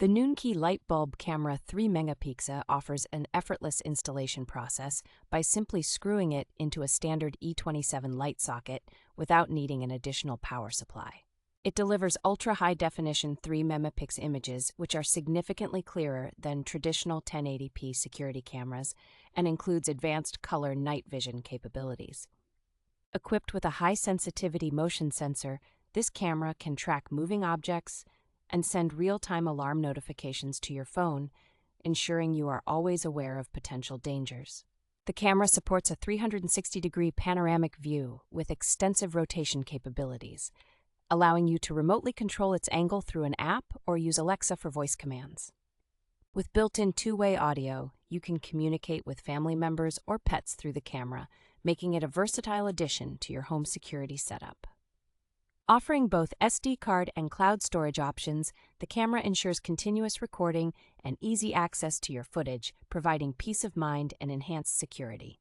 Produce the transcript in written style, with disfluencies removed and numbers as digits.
The Noonkey Light Bulb Camera 3 megapixel offers an effortless installation process by simply screwing it into a standard E27 light socket without needing an additional power supply. It delivers ultra-high-definition 3 megapixel images, which are significantly clearer than traditional 1080p security cameras, and includes advanced color night vision capabilities. Equipped with a high-sensitivity motion sensor, this camera can track moving objects and send real-time alarm notifications to your phone, ensuring you are always aware of potential dangers. The camera supports a 360-degree panoramic view with extensive rotation capabilities, allowing you to remotely control its angle through an app or use Alexa for voice commands. With built-in two-way audio, you can communicate with family members or pets through the camera, making it a versatile addition to your home security setup. Offering both SD card and cloud storage options, the camera ensures continuous recording and easy access to your footage, providing peace of mind and enhanced security.